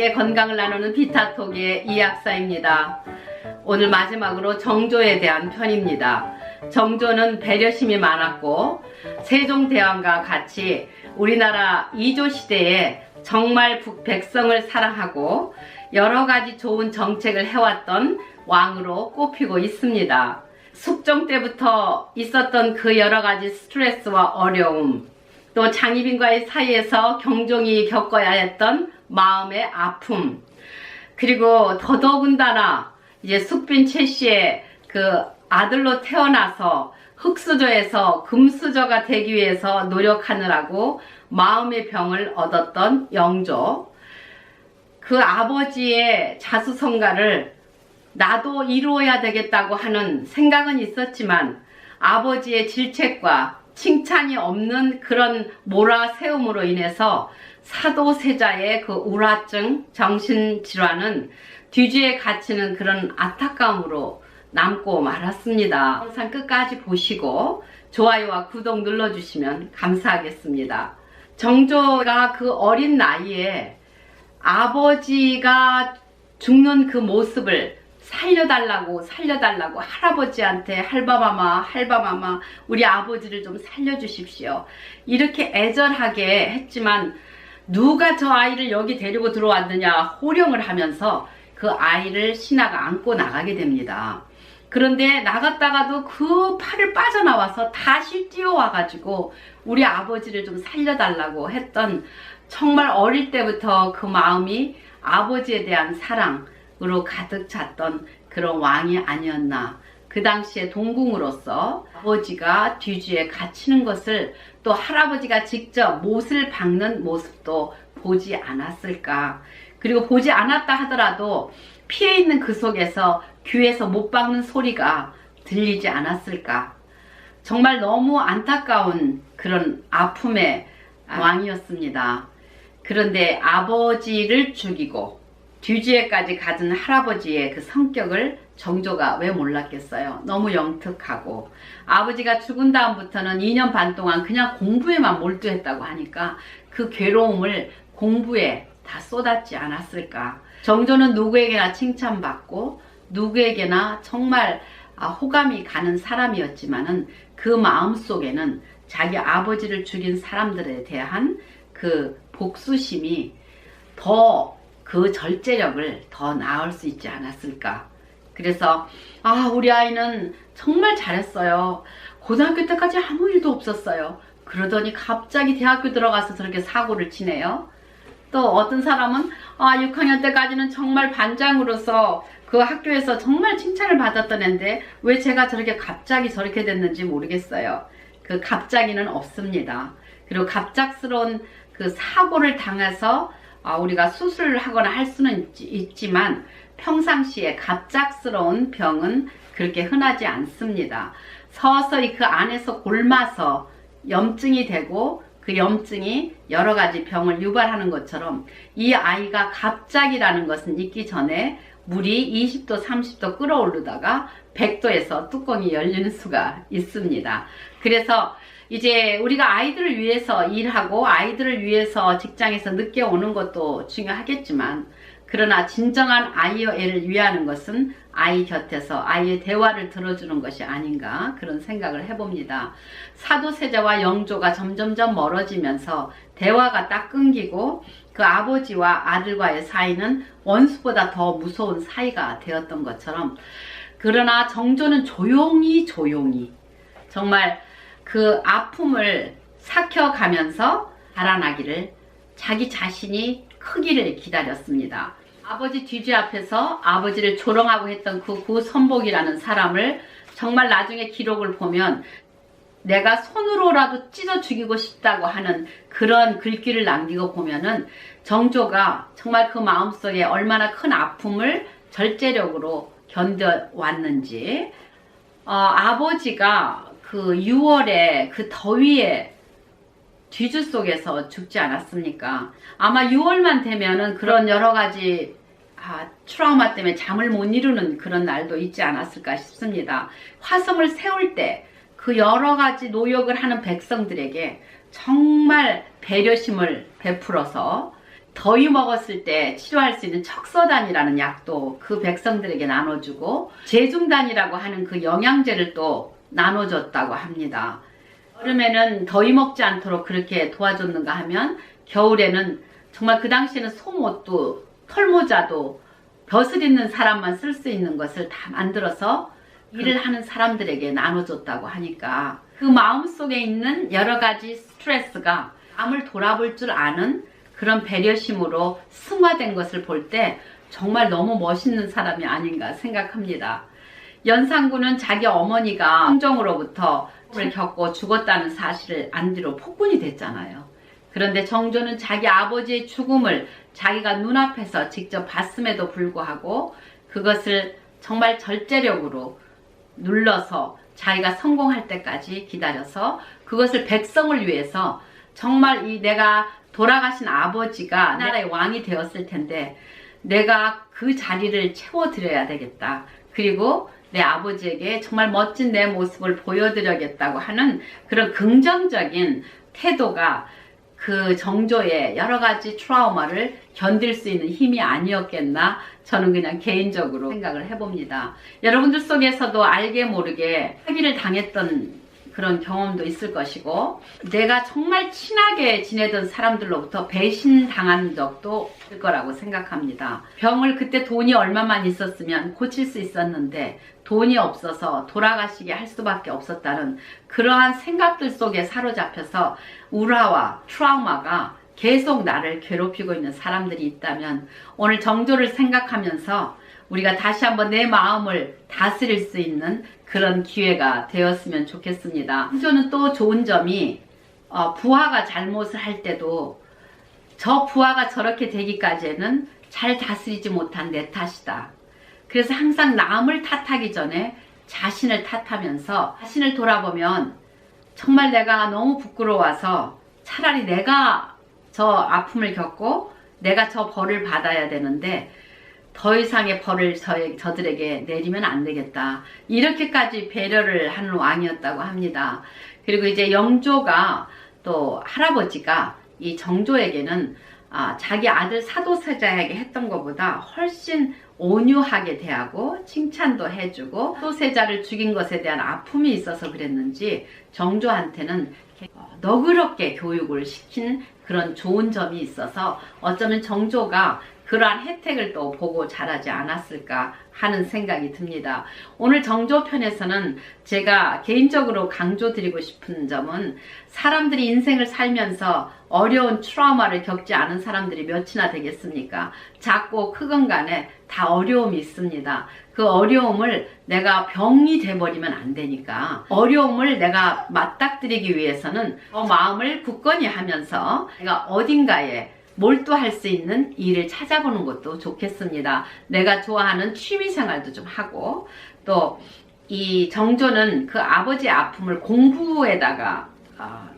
함께 건강을 나누는 비타톡의 이약사입니다. 오늘 마지막으로 정조에 대한 편입니다. 정조는 배려심이 많았고 세종대왕과 같이 우리나라 이조 시대에 정말 백성을 사랑하고 여러가지 좋은 정책을 해왔던 왕으로 꼽히고 있습니다. 숙종 때부터 있었던 그 여러가지 스트레스와 어려움, 또 장희빈과의 사이에서 경종이 겪어야 했던 마음의 아픔, 그리고 더더군다나 이제 숙빈 최씨의 그 아들로 태어나서 흙수저에서 금수저가 되기 위해서 노력하느라고 마음의 병을 얻었던 영조, 그 아버지의 자수성가를 나도 이루어야 되겠다고 하는 생각은 있었지만 아버지의 질책과 칭찬이 없는 그런 몰아세움으로 인해서 사도세자의 그 우울증, 정신질환은 뒤주에 갇히는 그런 안타까움으로 남고 말았습니다. 영상 끝까지 보시고 좋아요와 구독 눌러주시면 감사하겠습니다. 정조가 그 어린 나이에 아버지가 죽는 그 모습을 살려달라고 할아버지한테 할바마마 우리 아버지를 좀 살려주십시오 이렇게 애절하게 했지만 누가 저 아이를 여기 데리고 들어왔느냐 호령을 하면서 그 아이를 신하가 안고 나가게 됩니다. 그런데 나갔다가도 그 팔을 빠져나와서 다시 뛰어와가지고 우리 아버지를 좀 살려달라고 했던, 정말 어릴 때부터 그 마음이 아버지에 대한 사랑으로 가득 찼던 그런 왕이 아니었나. 그 당시에 동궁으로서 아버지가 뒤주에 갇히는 것을 또 할아버지가 직접 못을 박는 모습도 보지 않았을까. 그리고 보지 않았다 하더라도 피해 있는 그 속에서 귀에서 못 박는 소리가 들리지 않았을까. 정말 너무 안타까운 그런 아픔의 왕이었습니다. 그런데 아버지를 죽이고 뒤주에까지 가진 할아버지의 그 성격을 정조가 왜 몰랐겠어요. 너무 영특하고 아버지가 죽은 다음부터는 2년 반 동안 그냥 공부에만 몰두했다고 하니까 그 괴로움을 공부에 다 쏟았지 않았을까. 정조는 누구에게나 칭찬받고 누구에게나 정말 호감이 가는 사람이었지만은 그 마음속에는 자기 아버지를 죽인 사람들에 대한 그 복수심이 더 그 절제력을 더 낳을 수 있지 않았을까. 그래서 우리 아이는 정말 잘했어요. 고등학교 때까지 아무 일도 없었어요. 그러더니 갑자기 대학교 들어가서 저렇게 사고를 치네요. 또 어떤 사람은 6학년 때까지는 정말 반장으로서 그 학교에서 정말 칭찬을 받았던 애인데 왜 제가 저렇게 갑자기 저렇게 됐는지 모르겠어요. 그 갑자기는 없습니다. 그리고 갑작스러운 그 사고를 당해서 우리가 수술을 하거나 할 수는 있지만 평상시에 갑작스러운 병은 그렇게 흔하지 않습니다. 서서히 그 안에서 골마서 염증이 되고 그 염증이 여러 가지 병을 유발하는 것처럼 이 아이가 갑자기라는 것은 있기 전에 물이 20도 30도 끓어오르다가 100도에서 뚜껑이 열리는 수가 있습니다. 그래서 이제 우리가 아이들을 위해서 일하고 아이들을 위해서 직장에서 늦게 오는 것도 중요하겠지만, 그러나 진정한 아이의 위하는 것은 아이 곁에서 아이의 대화를 들어주는 것이 아닌가 그런 생각을 해봅니다. 사도세자와 영조가 점점점 멀어지면서 대화가 딱 끊기고 그 아버지와 아들과의 사이는 원수보다 더 무서운 사이가 되었던 것처럼, 그러나 정조는 조용히 정말 그 아픔을 삭혀가면서 달아나기를, 자기 자신이 크기를 기다렸습니다. 아버지 뒤주 앞에서 아버지를 조롱하고 했던 그 구선복이라는 사람을 정말 나중에 기록을 보면 내가 손으로라도 찢어 죽이고 싶다고 하는 그런 글귀를 남기고 보면은 정조가 정말 그 마음속에 얼마나 큰 아픔을 절제력으로 견뎌왔는지. 아버지가 그 6월에 그 더위에 뒤주 속에서 죽지 않았습니까? 아마 6월만 되면은 그런 여러 가지 트라우마 때문에 잠을 못 이루는 그런 날도 있지 않았을까 싶습니다. 화성을 세울 때 그 여러 가지 노역을 하는 백성들에게 정말 배려심을 베풀어서 더위 먹었을 때 치료할 수 있는 척서단이라는 약도 그 백성들에게 나눠주고 제중단이라고 하는 그 영양제를 또 나눠줬다고 합니다. 여름에는 더위 먹지 않도록 그렇게 도와줬는가 하면 겨울에는 정말 그 당시에는 속옷도 털모자도 벼슬 있는 사람만 쓸 수 있는 것을 다 만들어서 일을 하는 사람들에게 나눠줬다고 하니까 그 마음속에 있는 여러 가지 스트레스가 남을 돌아볼 줄 아는 그런 배려심으로 승화된 것을 볼 때 정말 너무 멋있는 사람이 아닌가 생각합니다. 연산군은 자기 어머니가 황정으로부터 을 겪고 죽었다는 사실을 안 뒤로 폭군이 됐잖아요. 그런데 정조는 자기 아버지의 죽음을 자기가 눈앞에서 직접 봤음에도 불구하고 그것을 정말 절제력으로 눌러서 자기가 성공할 때까지 기다려서 그것을 백성을 위해서 정말 이 내가 돌아가신 아버지가 나라의 왕이 되었을 텐데 내가 그 자리를 채워드려야 되겠다. 그리고 내 아버지에게 정말 멋진 내 모습을 보여드려야겠다고 하는 그런 긍정적인 태도가 그 정조의 여러 가지 트라우마를 견딜 수 있는 힘이 아니었겠나 저는 그냥 개인적으로 생각을 해봅니다. 여러분들 속에서도 알게 모르게 사기를 당했던 그런 경험도 있을 것이고 내가 정말 친하게 지내던 사람들로부터 배신당한 적도 있을 거라고 생각합니다. 병을 그때 돈이 얼마만 있었으면 고칠 수 있었는데 돈이 없어서 돌아가시게 할 수밖에 없었다는 그러한 생각들 속에 사로잡혀서 우라와 트라우마가 계속 나를 괴롭히고 있는 사람들이 있다면 오늘 정조를 생각하면서 우리가 다시 한번 내 마음을 다스릴 수 있는 그런 기회가 되었으면 좋겠습니다. 정조는 또 좋은 점이 부하가 잘못을 할 때도 저 부하가 저렇게 되기까지는 잘 다스리지 못한 내 탓이다. 그래서 항상 남을 탓하기 전에 자신을 탓하면서 자신을 돌아보면 정말 내가 너무 부끄러워서 차라리 내가 저 아픔을 겪고 내가 저 벌을 받아야 되는데 더 이상의 벌을 저들에게 내리면 안 되겠다. 이렇게까지 배려를 하는 왕이었다고 합니다. 그리고 이제 영조가 또 할아버지가 이 정조에게는 자기 아들 사도세자에게 했던 것보다 훨씬 온유하게 대하고 칭찬도 해주고 사도세자를 죽인 것에 대한 아픔이 있어서 그랬는지 정조한테는 너그럽게 교육을 시킨 그런 좋은 점이 있어서 어쩌면 정조가 그러한 혜택을 또 보고 자라지 않았을까 하는 생각이 듭니다. 오늘 정조편에서는 제가 개인적으로 강조드리고 싶은 점은 사람들이 인생을 살면서 어려운 트라우마를 겪지 않은 사람들이 몇이나 되겠습니까? 작고 크건 간에 다 어려움이 있습니다. 그 어려움을 내가 병이 돼버리면 안 되니까 어려움을 내가 맞닥뜨리기 위해서는 마음을 굳건히 하면서 내가 어딘가에 몰두할 수 있는 일을 찾아보는 것도 좋겠습니다. 내가 좋아하는 취미생활도 좀 하고 또 이 정조는 그 아버지의 아픔을 공부에다가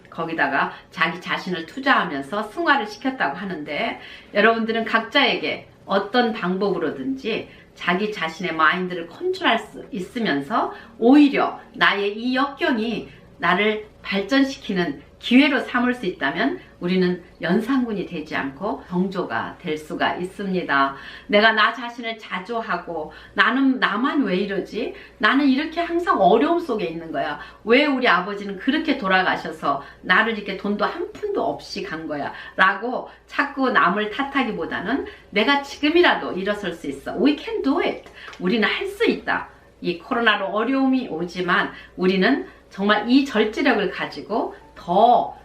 거기다가 자기 자신을 투자하면서 승화를 시켰다고 하는데 여러분들은 각자에게 어떤 방법으로든지 자기 자신의 마인드를 컨트롤할 수 있으면서 오히려 나의 이 역경이 나를 발전시키는 기회로 삼을 수 있다면 우리는 연산군이 되지 않고 정조가 될 수가 있습니다. 내가 나 자신을 자조하고 나만 왜 이러지? 나는 이렇게 항상 어려움 속에 있는 거야. 왜 우리 아버지는 그렇게 돌아가셔서 나를 이렇게 돈도 한 푼도 없이 간 거야? 라고 자꾸 남을 탓하기보다는 내가 지금이라도 일어설 수 있어. We can do it. 우리는 할 수 있다. 이 코로나로 어려움이 오지만 우리는 정말 이 절제력을 가지고 더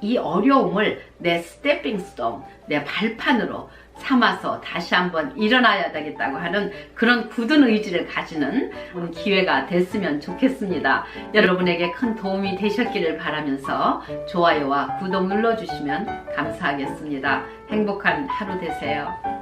이 어려움을 내 스태핑 스톤, 내 발판으로 삼아서 다시 한번 일어나야 되겠다고 하는 그런 굳은 의지를 가지는 기회가 됐으면 좋겠습니다. 여러분에게 큰 도움이 되셨기를 바라면서 좋아요와 구독 눌러주시면 감사하겠습니다. 행복한 하루 되세요.